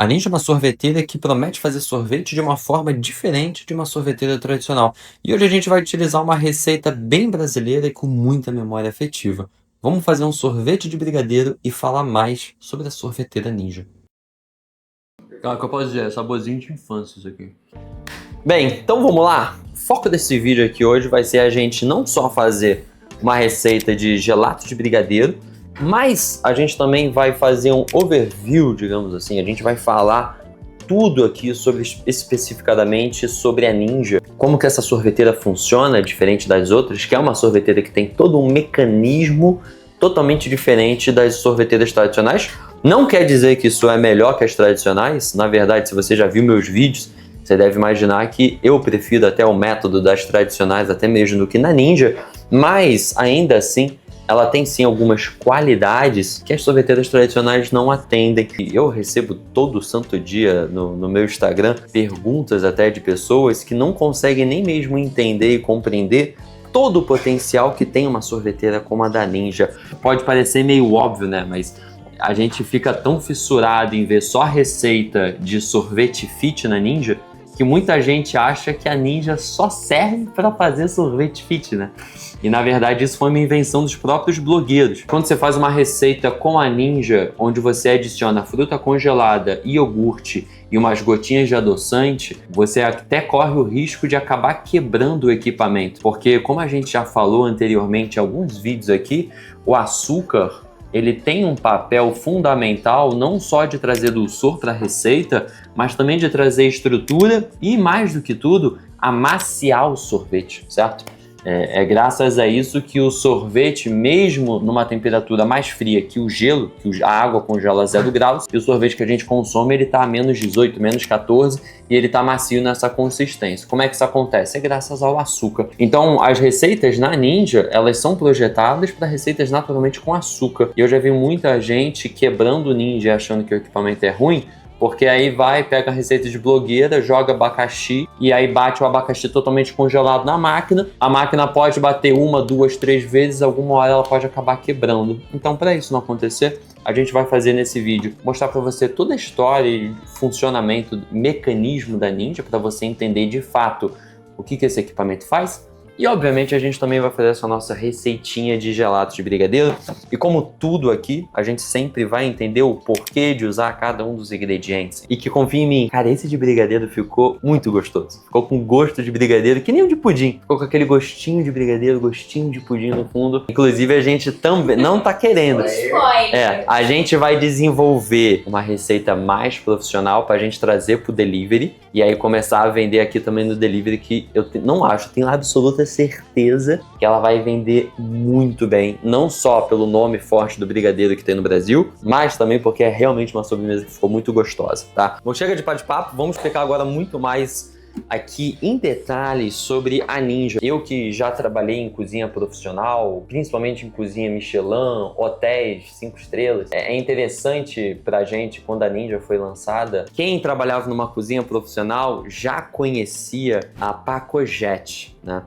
A Ninja é uma sorveteira que promete fazer sorvete de uma forma diferente de uma sorveteira tradicional. E hoje a gente vai utilizar uma receita bem brasileira e com muita memória afetiva. Vamos fazer um sorvete de brigadeiro e falar mais sobre a sorveteira Ninja. Ah, o que eu posso dizer? É saborzinho de infância isso aqui. Bem, então vamos lá. O foco desse vídeo aqui hoje vai ser a gente não só fazer uma receita de gelato de brigadeiro, mas a gente também vai fazer um overview, digamos assim. A gente vai falar tudo aqui sobre, especificadamente sobre a Ninja, como que essa sorveteira funciona, diferente das outras, que é uma sorveteira que tem todo um mecanismo totalmente diferente das sorveteiras tradicionais. Não quer dizer que isso é melhor que as tradicionais. Na verdade, se você já viu meus vídeos, você deve imaginar que eu prefiro até o método das tradicionais, até mesmo do que na Ninja, mas ainda assim, ela tem sim algumas qualidades que as sorveteiras tradicionais não atendem. Eu recebo todo santo dia no meu Instagram perguntas até de pessoas que não conseguem nem mesmo entender e compreender todo o potencial que tem uma sorveteira como a da Ninja. Pode parecer meio óbvio, né? Mas a gente fica tão fissurado em ver só a receita de sorvete fit na Ninja que muita gente acha que a Ninja só serve para fazer sorvete fit, né? E na verdade isso foi uma invenção dos próprios blogueiros. Quando você faz uma receita com a Ninja, onde você adiciona fruta congelada, iogurte e umas gotinhas de adoçante, você até corre o risco de acabar quebrando o equipamento. Porque, como a gente já falou anteriormente em alguns vídeos aqui, o açúcar ele tem um papel fundamental não só de trazer dulçor para a receita, mas também de trazer estrutura e, mais do que tudo, amaciar o sorvete, certo? É graças a isso que o sorvete, mesmo numa temperatura mais fria que o gelo, que a água congela a 0 graus, e o sorvete que a gente consome, ele está a menos 18, menos 14, e ele está macio nessa consistência. Como é que isso acontece? É graças ao açúcar. Então, as receitas na Ninja, elas são projetadas para receitas naturalmente com açúcar. E eu já vi muita gente quebrando o Ninja achando que o equipamento é ruim, porque aí vai, pega a receita de blogueira, joga abacaxi e aí bate o abacaxi totalmente congelado na máquina. A máquina pode bater 1, 2, 3 vezes, alguma hora ela pode acabar quebrando. Então, para isso não acontecer, a gente vai fazer nesse vídeo, mostrar para você toda a história e funcionamento, mecanismo da Ninja, para você entender de fato o que esse equipamento faz. E obviamente a gente também vai fazer essa nossa receitinha de gelato de brigadeiro. E como tudo aqui, a gente sempre vai entender o porquê de usar cada um dos ingredientes. E que confia em mim, cara, esse de brigadeiro ficou muito gostoso. Ficou com gosto de brigadeiro, que nem o de pudim. Ficou com aquele gostinho de brigadeiro, gostinho de pudim no fundo. Inclusive a gente também não tá querendo. A gente vai desenvolver uma receita mais profissional pra gente trazer pro delivery. E aí começar a vender aqui também no delivery, que eu não acho, tenho absoluta certeza que ela vai vender muito bem, não só pelo nome forte do brigadeiro que tem no Brasil, mas também porque é realmente uma sobremesa que ficou muito gostosa, tá? Bom, chega de bate-papo, vamos explicar agora muito mais aqui em detalhes sobre a Ninja. Eu que já trabalhei em cozinha profissional, principalmente em cozinha Michelin, hotéis 5 estrelas, é interessante pra gente quando a Ninja foi lançada. Quem trabalhava numa cozinha profissional já conhecia a Pacojet, né?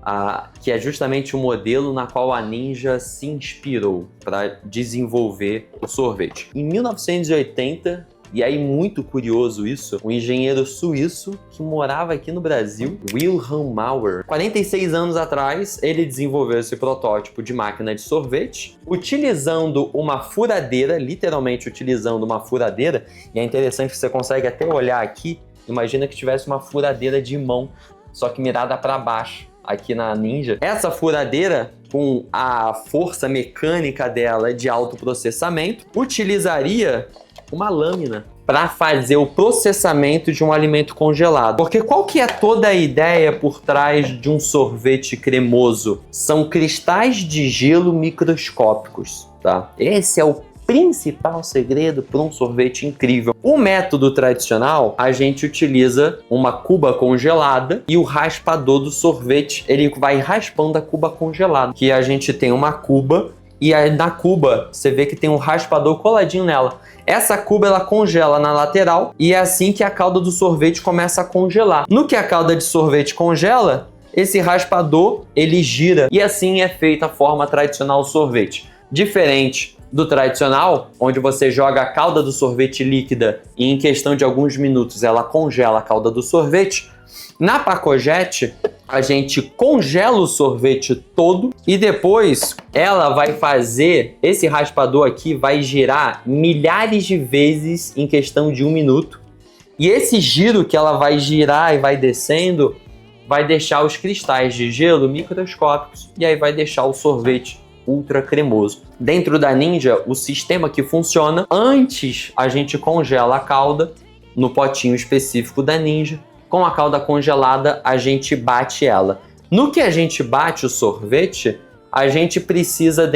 Que é justamente o modelo na qual a Ninja se inspirou para desenvolver o sorvete. Em 1980, e aí, muito curioso isso, um engenheiro suíço que morava aqui no Brasil, Wilhelm Maurer, 46 anos atrás, ele desenvolveu esse protótipo de máquina de sorvete, utilizando uma furadeira, literalmente utilizando uma furadeira, e é interessante que você consegue até olhar aqui, imagina que tivesse uma furadeira de mão, só que mirada para baixo, aqui na Ninja. Essa furadeira, com a força mecânica dela de autoprocessamento, utilizaria uma lâmina para fazer o processamento de um alimento congelado. Porque qual que é toda a ideia por trás de um sorvete cremoso? São cristais de gelo microscópicos, tá? Esse é o principal segredo para um sorvete incrível. O método tradicional, a gente utiliza uma cuba congelada e o raspador do sorvete, ele vai raspando a cuba congelada. Que a gente tem uma cuba e aí na cuba você vê que tem um raspador coladinho nela. Essa cuba ela congela na lateral e é assim que a calda do sorvete começa a congelar. No que a calda de sorvete congela, esse raspador ele gira e assim é feita a forma tradicional do sorvete. Diferente do tradicional, onde você joga a calda do sorvete líquida e em questão de alguns minutos ela congela a calda do sorvete, na Pacojet a gente congela o sorvete todo e depois ela vai fazer, esse raspador aqui vai girar milhares de vezes em questão de 1 minuto. E esse giro que ela vai girar e vai descendo vai deixar os cristais de gelo microscópicos e aí vai deixar o sorvete ultra cremoso. Dentro da Ninja, o sistema que funciona, antes a gente congela a calda no potinho específico da Ninja. Com a calda congelada, a gente bate ela. No que a gente bate o sorvete, a gente precisa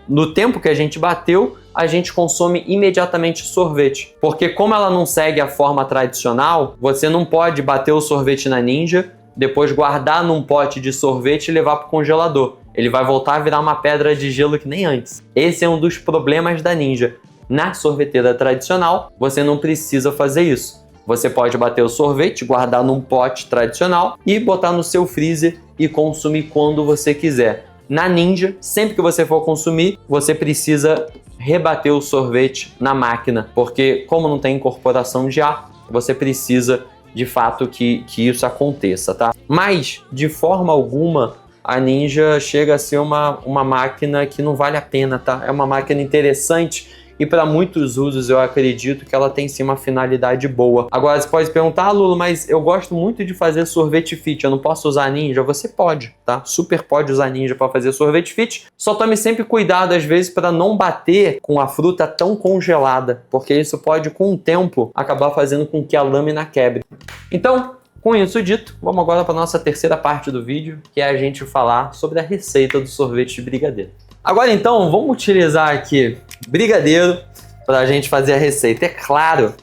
no tempo que a gente bateu, a gente consome imediatamente o sorvete. Porque como ela não segue a forma tradicional, você não pode bater o sorvete na Ninja, depois guardar num pote de sorvete e levar para o congelador. Ele vai voltar a virar uma pedra de gelo que nem antes. Esse é um dos problemas da Ninja. Na sorveteira tradicional, você não precisa fazer isso. Você pode bater o sorvete, guardar num pote tradicional e botar no seu freezer e consumir quando você quiser. Na Ninja, sempre que você for consumir, você precisa rebater o sorvete na máquina, porque como não tem incorporação de ar, você precisa de fato que isso aconteça, tá? Mas, de forma alguma, a Ninja chega a ser uma máquina que não vale a pena, tá? É uma máquina interessante e para muitos usos eu acredito que ela tem sim uma finalidade boa. Agora você pode perguntar, Lulo, mas eu gosto muito de fazer sorvete fit, eu não posso usar Ninja? Você pode, tá? Super pode usar Ninja para fazer sorvete fit, só tome sempre cuidado às vezes para não bater com a fruta tão congelada, porque isso pode com o tempo acabar fazendo com que a lâmina quebre. Então, com isso dito, vamos agora para a nossa terceira parte do vídeo, que é a gente falar sobre a receita do sorvete de brigadeiro. Agora então, vamos utilizar aqui brigadeiro para a gente fazer a receita. É claro,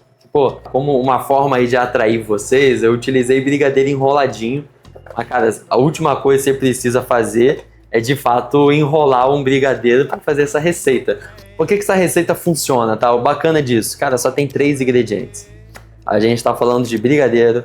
como uma forma aí de atrair vocês, eu utilizei brigadeiro enroladinho. Mas, cara, a última coisa que você precisa fazer é de fato enrolar um brigadeiro para fazer essa receita. Por que essa receita funciona, tá? O bacana disso, cara, só tem 3 ingredientes. A gente está falando de brigadeiro,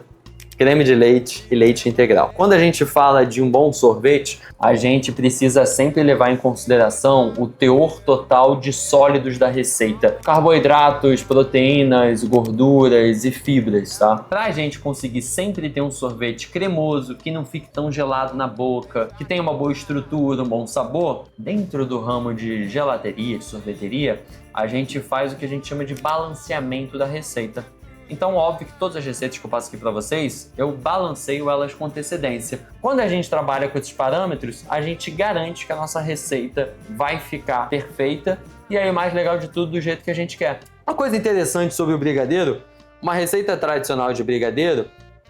creme de leite e leite integral. Quando a gente fala de um bom sorvete, a gente precisa sempre levar em consideração o teor total de sólidos da receita. Carboidratos, proteínas, gorduras e fibras, tá? Pra gente conseguir sempre ter um sorvete cremoso, que não fique tão gelado na boca, que tenha uma boa estrutura, um bom sabor, dentro do ramo de gelateria, de sorveteria, a gente faz o que a gente chama de balanceamento da receita. Então, óbvio que todas as receitas que eu passo aqui para vocês, eu balanceio elas com antecedência. Quando a gente trabalha com esses parâmetros, a gente garante que a nossa receita vai ficar perfeita e aí o mais legal de tudo, do jeito que a gente quer. Uma coisa interessante sobre o brigadeiro, uma receita tradicional de brigadeiro,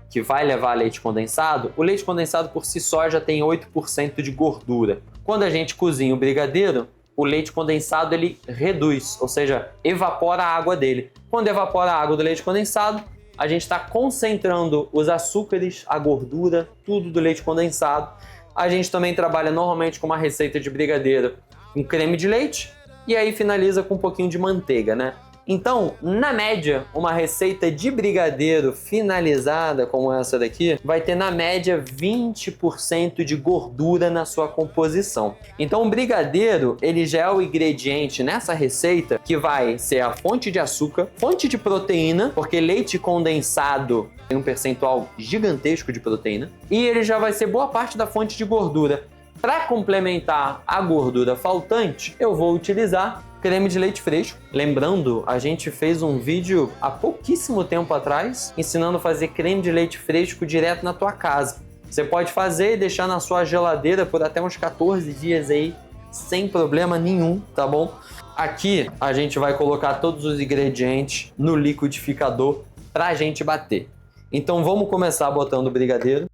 que vai levar leite condensado, o leite condensado por si só já tem 8% de gordura. Quando a gente cozinha o brigadeiro, o leite condensado ele reduz, ou seja, evapora a água dele. Quando evapora a água do leite condensado, a gente está concentrando os açúcares, a gordura, tudo do leite condensado. A gente também trabalha normalmente com uma receita de brigadeiro com creme de leite e aí finaliza com um pouquinho de manteiga, né? Então, na média, uma receita de brigadeiro finalizada como essa daqui vai ter na média 20% de gordura na sua composição. Então, o brigadeiro, ele já é o ingrediente nessa receita que vai ser a fonte de açúcar, fonte de proteína, porque leite condensado tem um percentual gigantesco de proteína, e ele já vai ser boa parte da fonte de gordura. Para complementar a gordura faltante, eu vou utilizar creme de leite fresco. Lembrando, a gente fez um vídeo há pouquíssimo tempo atrás ensinando a fazer creme de leite fresco direto na tua casa. Você pode fazer e deixar na sua geladeira por até uns 14 dias aí, sem problema nenhum, tá bom? Aqui a gente vai colocar todos os ingredientes no liquidificador pra gente bater. Então vamos começar botando o brigadeiro.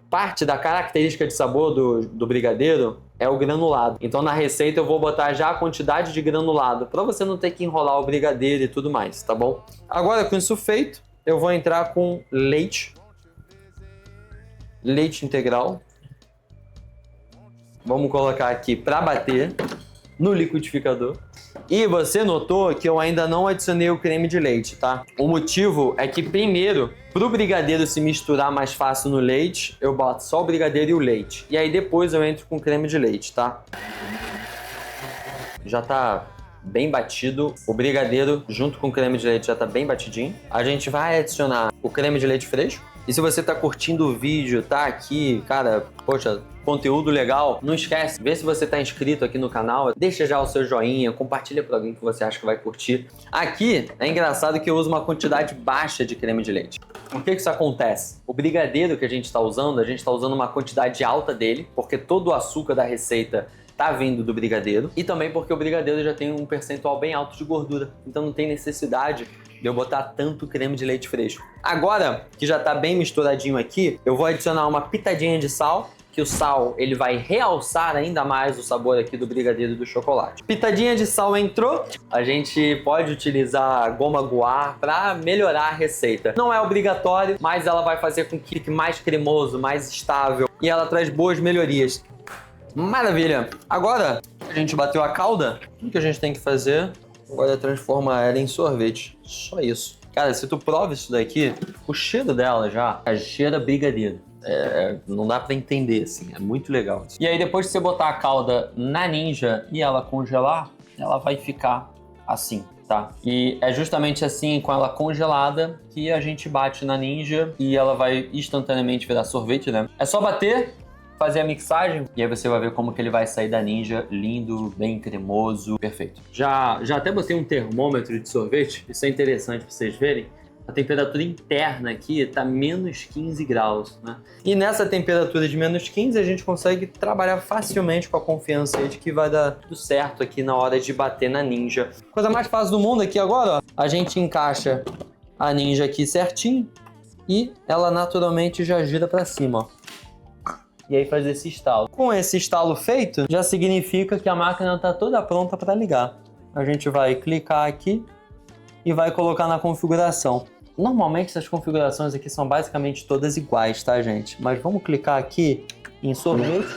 Parte da característica de sabor do brigadeiro é o granulado. Então na receita eu vou botar já a quantidade de granulado, para você não ter que enrolar o brigadeiro e tudo mais, tá bom? Agora com isso feito, eu vou entrar com leite integral. Vamos colocar aqui para bater no liquidificador. E você notou que eu ainda não adicionei o creme de leite, tá? O motivo é que primeiro, para o brigadeiro se misturar mais fácil no leite, eu boto só o brigadeiro e o leite. E aí depois eu entro com creme de leite, tá? já tá bem batido. O brigadeiro junto com o creme de leite já tá bem batidinho. A gente vai adicionar o creme de leite fresco. E se você tá curtindo o vídeo, tá aqui, cara, poxa, conteúdo legal, não esquece, vê se você tá inscrito aqui no canal, deixa já o seu joinha, compartilha para alguém que você acha que vai curtir. Aqui é engraçado que eu uso uma quantidade baixa de creme de leite. Por que isso acontece? O brigadeiro que a gente está usando uma quantidade alta dele, porque todo o açúcar da receita tá vindo do brigadeiro, e também porque o brigadeiro já tem um percentual bem alto de gordura, então não tem necessidade de eu botar tanto creme de leite fresco. Agora que já tá bem misturadinho aqui, eu vou adicionar uma pitadinha de sal, que o sal ele vai realçar ainda mais o sabor aqui do brigadeiro do chocolate. Pitadinha de sal entrou, a gente pode utilizar goma guar para melhorar a receita. Não é obrigatório, mas ela vai fazer com que fique mais cremoso, mais estável, e ela traz boas melhorias. Maravilha! Agora que a gente bateu a calda, o que a gente tem que fazer agora é transformar ela em sorvete. Só isso. Cara, se tu prova isso daqui, o cheiro dela já cheira brigadeiro. Não dá pra entender, assim, é muito legal. E aí depois que você botar a calda na Ninja e ela congelar, ela vai ficar assim, tá? E é justamente assim, com ela congelada, que a gente bate na Ninja e ela vai instantaneamente virar sorvete, né? É só bater, fazer a mixagem e aí você vai ver como que ele vai sair da Ninja lindo, bem cremoso, perfeito. Já até botei um termômetro de sorvete, isso é interessante pra vocês verem. A temperatura interna aqui tá menos 15 graus, né? E nessa temperatura de menos 15 a gente consegue trabalhar facilmente com a confiança aí de que vai dar tudo certo aqui na hora de bater na Ninja. Coisa mais fácil do mundo aqui agora, ó. A gente encaixa a Ninja aqui certinho e ela naturalmente já gira pra cima, ó. E aí faz esse estalo. Com esse estalo feito, já significa que a máquina está toda pronta para ligar. A gente vai clicar aqui e vai colocar na configuração. Normalmente essas configurações aqui são basicamente todas iguais, tá, gente? Mas vamos clicar aqui em sorvete.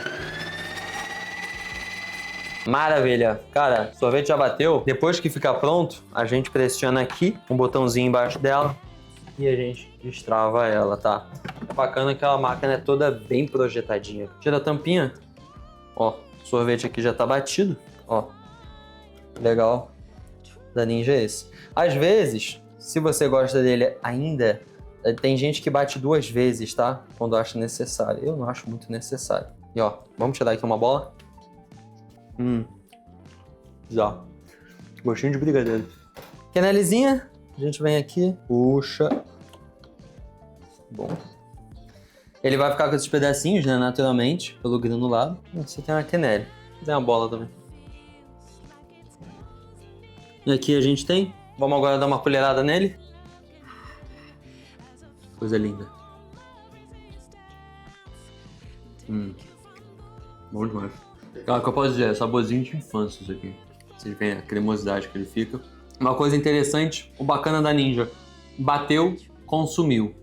Maravilha! Cara, o sorvete já bateu. Depois que ficar pronto, a gente pressiona aqui, um botãozinho embaixo dela, e a gente destrava ela, tá? Bacana que a máquina é toda bem projetadinha. Tira a tampinha. Ó, o sorvete aqui já tá batido. Ó, legal. Da Ninja é esse. Às vezes, se você gosta dele ainda, tem gente que bate 2 vezes, tá? Quando acha necessário. Eu não acho muito necessário. E ó, vamos tirar aqui uma bola. Já. Gostinho de brigadeiro. Quenelezinha. A gente vem aqui, puxa. Bom. Ele vai ficar com esses pedacinhos, né, naturalmente, pelo granulado. Você tem uma quenelle. Tem uma bola também. E aqui a gente tem. Vamos agora dar uma colherada nele. Coisa linda. Bom demais. Cara, o que eu posso dizer? É saborzinho de infância isso aqui. Vocês veem a cremosidade que ele fica. Uma coisa interessante, o bacana da Ninja. Bateu, consumiu.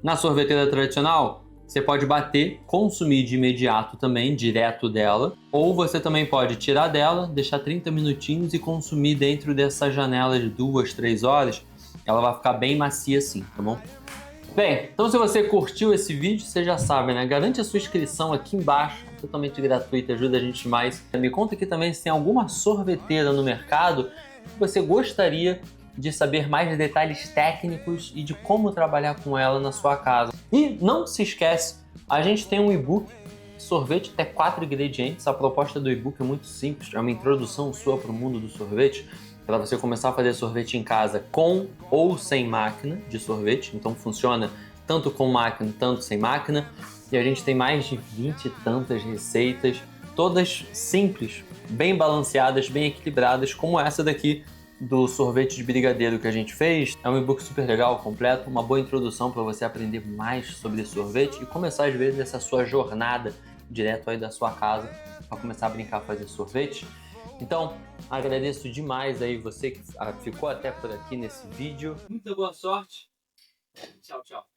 Na sorveteira tradicional, você pode bater, consumir de imediato também, direto dela. Ou você também pode tirar dela, deixar 30 minutinhos e consumir dentro dessa janela de 2, 3 horas. Ela vai ficar bem macia assim, tá bom? Bem, então se você curtiu esse vídeo, você já sabe, né? Garante a sua inscrição aqui embaixo, totalmente gratuita, ajuda a gente demais. Me conta aqui também se tem alguma sorveteira no mercado que você gostaria de saber mais detalhes técnicos e de como trabalhar com ela na sua casa. E não se esquece, a gente tem um e-book, sorvete até 4 ingredientes. A proposta do e-book é muito simples, é uma introdução sua para o mundo do sorvete, para você começar a fazer sorvete em casa com ou sem máquina de sorvete. Então funciona tanto com máquina, tanto sem máquina. E a gente tem mais de 20 e tantas receitas, todas simples, bem balanceadas, bem equilibradas, como essa daqui do sorvete de brigadeiro que a gente fez. É um e-book super legal, completo, uma boa introdução para você aprender mais sobre sorvete e começar às vezes essa sua jornada direto aí da sua casa para começar a brincar, fazer sorvete. Então, agradeço demais aí você que ficou até por aqui nesse vídeo. Muita boa sorte. Tchau, tchau.